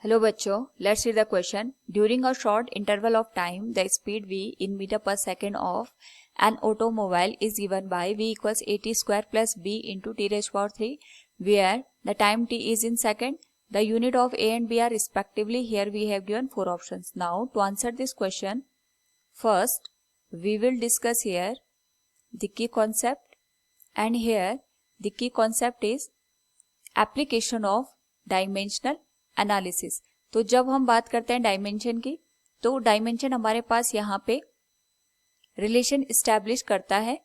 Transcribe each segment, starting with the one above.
Hello बच्चों, let's read the question. During a short interval of time, the speed v in meter per second of an automobile is given by v equals at square plus b into t raised to power 3, where the time t is in second. The unit of a and b are respectively. Here we have given 4 options. Now to answer this question, first we will discuss here the key concept, and here the key concept is application of dimensional analysis. तो जब हम बात करते हैं dimension की, तो dimension हमारे पास यहाँ पे रिलेशन इस्टेब्लिश करता है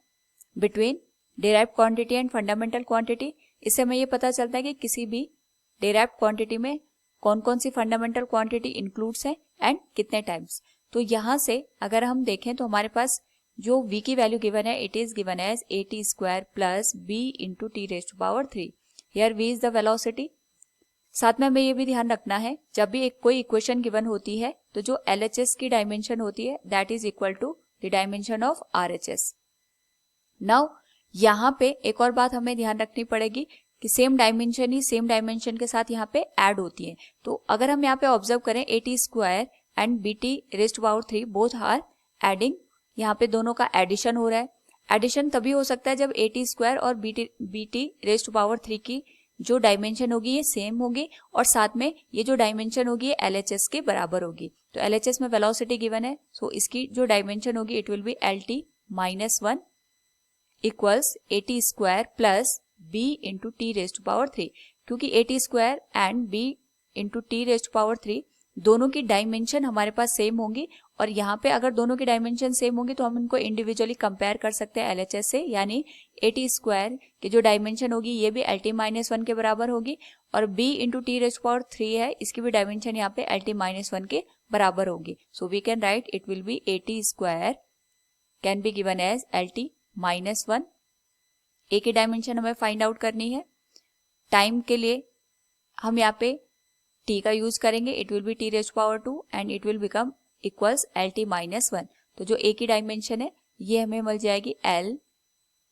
between derived quantity and fundamental quantity. इससे हमें ये पता चलता है कि किसी भी डिराइव्ड क्वांटिटी में कौन कौन सी फंडामेंटल क्वांटिटी इंक्लूड्स है एंड कितने टाइम्स। तो यहाँ से अगर हम देखें तो हमारे पास जो v की वैल्यू गिवन है, it is given as at square plus b into T raise to power 3। Here v is the velocity. साथ में हमें ये भी ध्यान रखना है, जब भी एक कोई इक्वेशन गिवन होती है तो जो LHS की डायमेंशन होती है that is equal to the dimension of RHS। Now यहाँ पे एक और बात हमें ध्यान रखनी पड़ेगी कि सेम डायमेंशन ही सेम डायमेंशन के साथ यहाँ पे ऐड होती है। तो अगर हम यहाँ पे ऑब्जर्व करें at square and bt raised to power 3 both are adding, यहाँ पे दोनों का एडिशन हो रहा है। एडिशन तभी हो सकता है जब at स्क्वायर और bt रेज्ड टू पावर 3 की जो डायमेंशन होगी ये सेम होगी और साथ में ये जो डायमेंशन होगी ये LHS के बराबर होगी। तो LHS में वेलोसिटी गिवन है, सो इसकी जो डायमेंशन होगी it will be LT minus 1 equals at square plus b into T raise to power 3। क्योंकि at square and b into T raise to power 3 दोनों की डायमेंशन हमारे पास सेम होंगी, और यहाँ पे अगर दोनों की डायमेंशन सेम होंगी तो हम इनको इंडिविजुअली कंपेयर कर सकते हैं LHS से। यानी at स्क्वायर की जो डायमेंशन होगी ये भी LT माइनस 1 के बराबर होगी, और b into T raise to power 3 है, इसकी भी डायमेंशन यहाँ पे LT माइनस 1 के बराबर होगी। So we can write it will be at square can be given as LT minus 1। a की डायमेंशन हमें फाइंड आउट करनी है। टाइम के लिए हम यहाँ पे t का यूज करेंगे, it will be t raise to power 2 and it will become equals LT minus 1। तो जो a की डायमेंशन है ये हमें मिल जाएगी L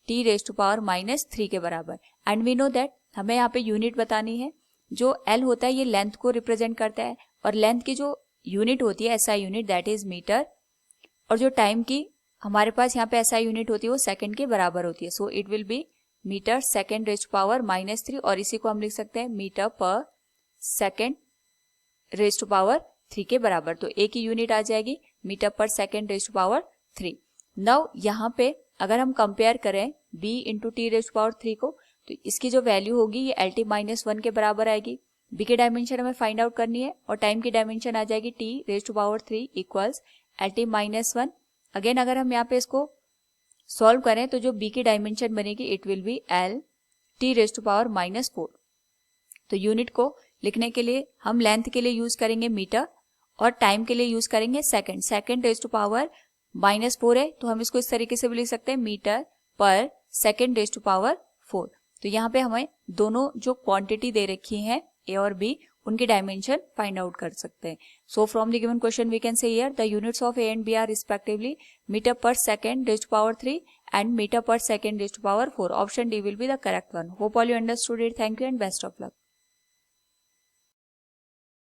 t raise to power minus 3 के बराबर। एंड वी नो दैट हमें यहाँ पे यूनिट बतानी है। जो L होता है ये लेंथ को रिप्रेजेंट करता है, और लेंथ की जो यूनिट होती है SI unit that is metre, और जो टाइम की हमारे पास यहाँ पे SI यूनिट होती है वो सेकंड के बराबर होती है। So it will be metre second raise to power minus 3, और इसी को हम लिख सकते हैं मीटर पर सेकंड रेज टू पावर 3 के बराबर। तो a की यूनिट आ जाएगी मीटर पर second raise to power 3। Now यहाँ पे अगर हम कंपेयर करें b into T raise to power 3 को, तो इसकी जो वैल्यू होगी ये LT माइनस 1 के बराबर आएगी। b की डायमेंशन हमें फाइंड आउट करनी है, और टाइम की डायमेंशन आ जाएगी t raise to power 3 equals LT minus 1। Again अगर हम यहाँ पे इसको सॉल्व करें तो जो b की डायमेंशन बनेगी it will be L t raise to power minus 4। तो यूनिट को लिखने के लिए हम लेंथ के लिए यूज करेंगे मीटर और टाइम के लिए यूज करेंगे second. Second raise to power minus 4 है, तो हम इसको इस तरीके से भी लिख सकते हैं मीटर पर सेकंड रेज टू पावर 4। तो यहाँ पे हमें दोनों जो क्वांटिटी दे रखी हैं a और b उनकी डायमेंशन फाइंड आउट कर सकते हैं। So from the given question we can say here the units of a and b are respectively metre पर second raise to power 3 and metre पर second raise to power 4। Option D will be the correct one. Hope all you understood it. Thank you and best of luck.